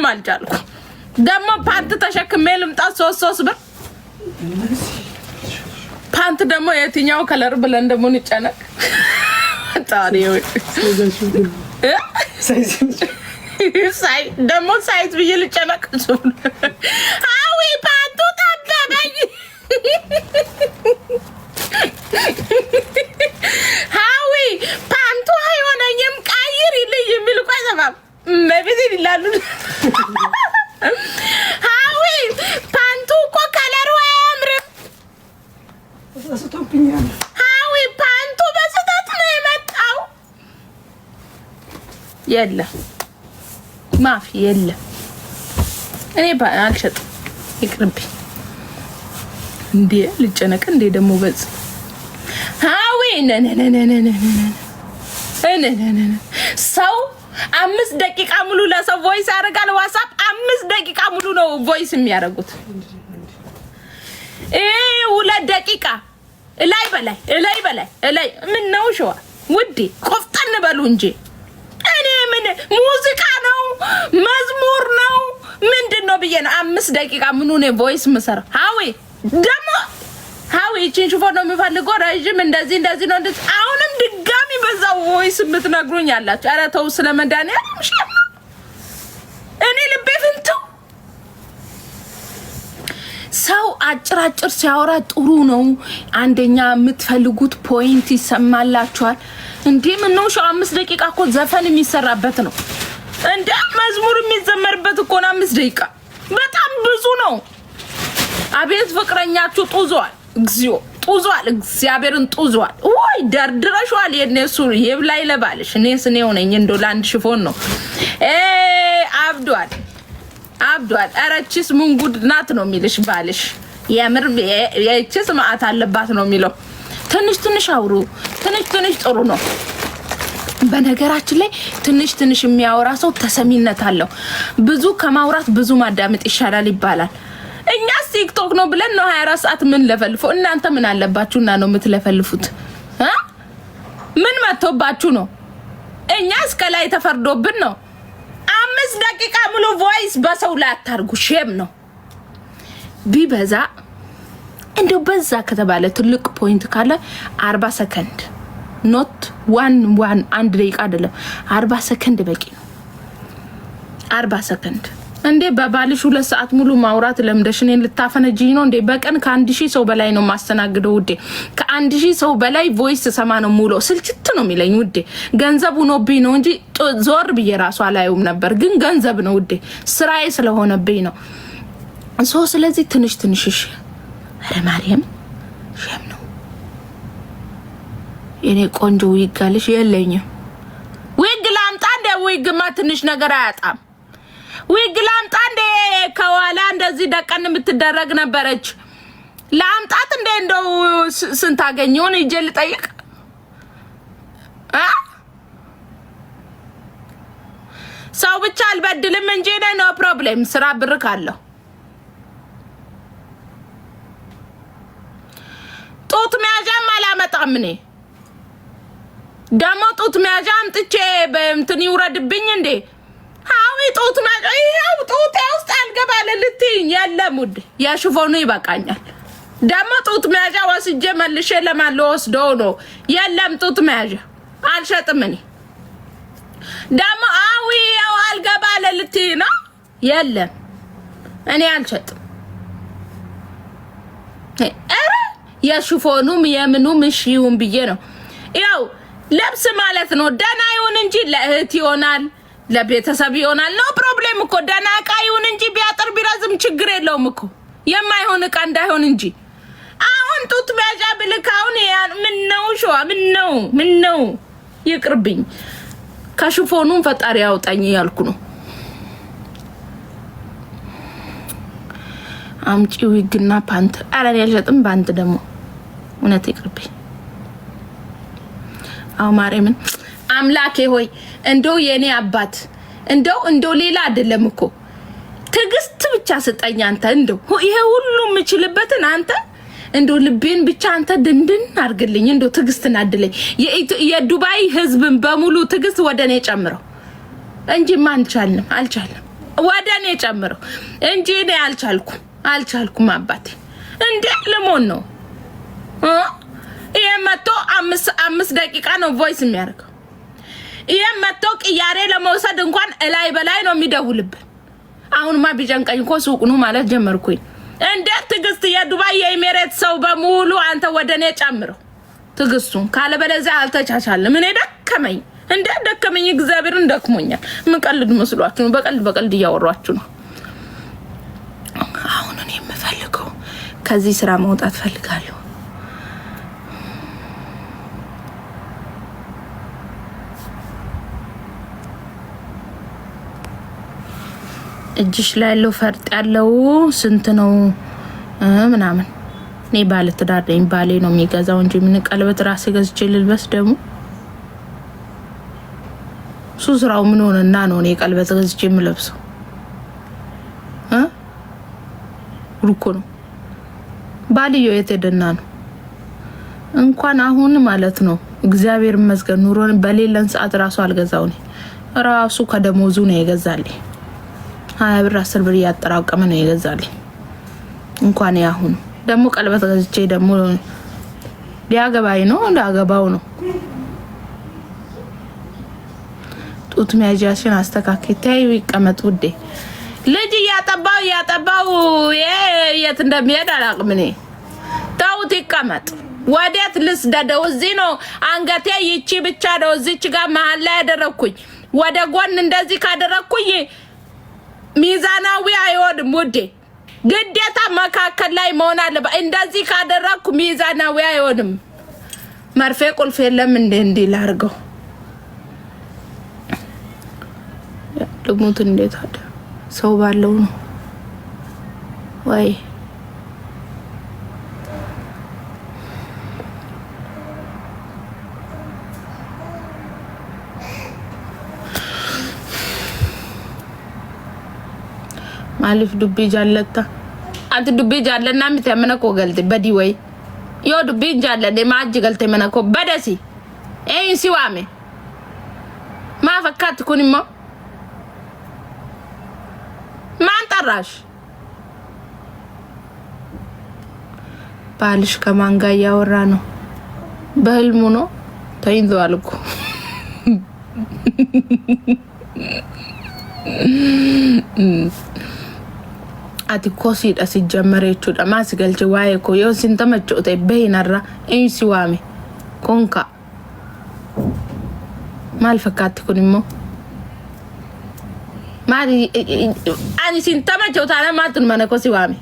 ምንም አልቻልኩ ደሞ ፓንት ተሸክሜ ልምጣ 3 ብር ፓንት ደሞ የትኛው ከለር ብለን ደሞ ንጨነቅ ታዲው ሳይ ደሞ ሳይዝ ብዬ ልጨነቅ አዊ ፓንቱ ታበበኝ ሃዊ ፓንቱ አይሆነኝም ቀይር ይልኝ የሚል ቆይ ሰባብ መብት ይላሉ ሃዊ ፓንቱ እኮ ከለሩ አያምርም ተሰጥቶብኛል ሃዊ ፓንቱ በስህተት ነው የመጣው የለም ማፊ የለም እኔ አልሸጥም ይቅርብኝ እንዴ ልጨነቅ እንዴ ደሞ በጽ ሃዊ ነነነነነነ ሰው 5 ደቂቃ ሙሉ ለሰው ቮይስ ያደርጋል ዋትስአፕ 5 ደቂቃ ሙሉ ነው ቮይስ የሚያደርጉት 2 ደቂቃ ላይ በላይ ምን ነው ሸዋ ውዴ ቆፍጠን በሉ እንጂ እኔ ምን ሙዚቃ ነው መዝሙር ነው ምንድነው ብዬ ነው 5 ደቂቃ ምኑ ነው ቮይስ መሰራ ሃዊ ደሞ ሃዊ ቺንቹፎ ነው የሚፈልገው ረጅም እንደዚህ ነው አሁንም ድጋሚ በዛው ቮይስ የምትነግሩኝ አላችሁ ኧረ ተው ስለመዳን ያምሽ እኔ ልቤ ፍንቱ ሰው አጭራጭር ሲያወራ ጥሩ ነው አንደኛ የምትፈልጉት ፖይንት ይሰማላችኋል እንዴ ምን ነው 5 ደቂቃ እኮ ዘፈን የሚሰራበት ነው እንዴ መዝሙር የሚዘመርበት እኮ ነው 5 ደቂቃ በጣም ብዙ ነው አቤት ፍቅረኛችሁ ጡዟል እግዚኦ ጡዟል እግዚአብሔርን ጡዟል ወይ ደርድረሽዋል የነሱ ይብላይ ለባልሽ እኔስ ነው ነኝ እንዶ ላንድ ሽፎን ነው አብዷል አራቺስ ምን ጉድ ናት ነው የሚልሽ ባልሽ የምር የቺስ ማአት አለባት ነው የሚለው ትንሽ አውሩ ትንሽ ጥሩ ነው በነገራችን ላይ ትንሽ የሚያወራ ሰው ተሰሚነት አለው ብዙ ከማውራት ብዙ ማዳመጥ ይሻላል ይባላል እኛ ቲክቶክ ነው ብለን ነው 24 ሰዓት ምን ለፈልፎ እናንተ ምን አለባችሁና ነው የምትለፈልፉት ምን መተውባችሁ ነው እኛ እስከላይ ተፈርዶብን ነው 5 ደቂቃ ሙሉ ቮይስ በሰው ላይ አታርጉ ሼም ነው ቢበዛ እንደው በዛ ከተባለ ትልቅ ፖይንት ካለ 40 ሰከንድ ኖት 1 ደቂቃ አይደለም 40 ሰከንድ በቂ ነው 40 ሰከንድ እንዴ በባልሽ 2 ሰዓት ሙሉ ማውራት ለምደሽኔን ልታፈነጂኝ ነው እንዴ በቀን ከ1000 ሰው በላይ ነው ማስተናግደው ውዴ ከ1000 ሰው በላይ ቮይስ ሰማ ነው ሙሉ ስልችት ነው የሚለኝ ውዴ ገንዘቡ ኖብኝ ነው እንጂ ዞር በየራሱ አላየውም ነበር ግን ገንዘብ ነው ውዴ ስራዬ ስለሆነብኝ ነው ስለዚህ ትንሽ አረ ማርያም ሸም ነው የኔ ቆንጆ ይጋልሽ የለኝም ዊግ ላምጣ እንደ ዊግማ ትንሽ ነገር አያጣም ዊግ ላምጣ እንደ ከዋላ እንደዚህ ደቀን የምትደረግ ነበረች ላምጣት እንደ እንደው ስንት አገኘውን እጄ ልጠይቅ ሰው ብቻ አልበድልም እንጂ ነው ፕሮብሌም ስራ ብር ካለው ጡት መያዣም አላመጣም እኔ ደሞ ጡት መያዣ አምጥቼ በእንትን ይውረድብኝ እንዴ ሃዊ ጡት መያዣ ይሄው ጡት ውስጥ አልገባለ ልትይኝ የለም ውድ ያሽፎኑ ይበቃኛል ደሞ ጡት መያዣ ወስጄ መልሼ ለማለው ወስደው ነው የለም ጡት መያዣ አልሸጥም እኔ ደሞ አዊ ያው አልገባለ ልትይ ነው የለም እኔ አልሸጥም አረ ያሽፎኑም የምኑም እሺውን ብዬ ነው ያው ለብስ ማለት ነው ደና ይሁን እንጂ ለእህት ይሆናል ለቤተሰብ ይሆናል ነው ፕሮብሌም እኮ ደና ዕቃ ይሁን እንጂ ቢያጥር ቢረዝም ችግር የለውም እኮ የማይሆን ዕቃ እንዳይሆን እንጂ አሁን ጡት መያዣ ብልካውን ምን ነው ሸዋ ምን ነው ይቅርብኝ ከሽፎኑም ፈጣሪ ያውጣኝ ያልኩ ነው አምጪ ዊግና ፓንት አረን ያልሸጥም ባንት ደግሞ እውነት ይቅርብኝ አው ማርያምን አምላኬ ሆይ እንደው የኔ አባት እንደው ሌላ አይደለም እኮ ትግስት ብቻ ስጠኝ አንተ እንደው ይሄ ሁሉ ምችልበትን አንተ እንደው ልቤን ብቻ አንተ ድንድን አርግልኝ እንደው ትግስትና አድለኝ የዱባይ ህዝብን በሙሉ ትግስት ወደኔ ጨምረው እንጂ ማን አልቻለም ወደኔ ጨምረው እንጂ እኔ አልቻልኩም አባቴ እንዴ ለሞን ነው የመቶ 5 ደቂቃ ነው ቮይስ የሚያደርገው የመቶ ቅያሬ ለመውሰድ እንኳን እላይ በላይ ነው የሚደውልብን አሁንማ ቢጨንቀኝ እኮ ሱቅ ነው ማለት ጀመርኩኝ እንዴ ትግስት የዱባይ የኢሚሬት ሰው በሙሉ አንተ ወደኔ ጨምረው ትግስቱን ካለ በለዚያ አልተቻቻለም እኔ ደከመኝ እንዴ ደከመኝ እግዚአብሔርን ደክሞኛል ምቀልድ መስሏችሁ ነው በቀልድ እያወራችሁ ነው አሁን እኔ የምፈልገው ከዚህ ስራ መውጣት ፈልጋለሁ እጅሽ ላይ ያለው ፈርጥ ያለው ስንት ነው ምናምን እኔ ባለ ትዳር ነኝ ባሌ ነው የሚገዛው እንጂ ምን ቀለበት ራሴ ገዝቼ ልልበስ ደግሞ ሱስራው ምን ሆነና ነው እኔ ቀለበት ገዝቼ የምለብሰው ሩኮ ነው ባልዮ የተደና ነው እንኳን አሁን ማለት ነው እግዚአብሔር ይመስገን ኑሮን በሌለን ሰዓት ራሱ አልገዛው ነው ራሱ ከደሞዙ ነው የገዛልኝ 20 ብር 10 ብር ያጠራቀመ ነው የገዛልኝ እንኳን ያሁን ደሞ ቀለበት ገዝቼ ደሞ ሊያገባይ ነው እንዳገባው ነው ጡት ሚያጃሽን አስተካክተይ ይቀመጥ ውዴ ልጅ ያጠባው የት እንደሚሄድ አላቅም እኔ ታውት ይቀመጥ ወዴት ልስደደው እዚህ ነው አንገቴ ይቺ ብቻ ነው እዚች ጋር መሃል ላይ ያደረኩኝ ወደ ጎን እንደዚህ ካደረኩኝ ሚዛናዊ አይሆንም ውዴ ግዴታ መካከል ላይ መሆን አለበት እንደዚህ ካደረኩ ሚዛናዊ አይሆንም መርፌ ቁልፍ የለም እንዴ ላርገው ልሙት እንዴት አደ ሰው ባለው ነው ወይ ማሊፍ ዱቤ ጃለታ አንተ ዱቤ ጃለና ምተመነኮ ገልት በዲ ወይ ዮ ዱቤ ጃለደ ማጅ ገልት መነኮ በደሲ ኤን ሲዋሜ ማፈካት ኩኒማ ማን ጠራሽ ባልሽ ከማን ጋር ያወራ ነው በህልሙ ነው ተይዟል እኮ ati kosi da si jammarechu da masigalche waye ko yo sintamacho te beinarra ensi wame konka mal fakati kunimo mari ani sintamacho tana matun mana kosi wame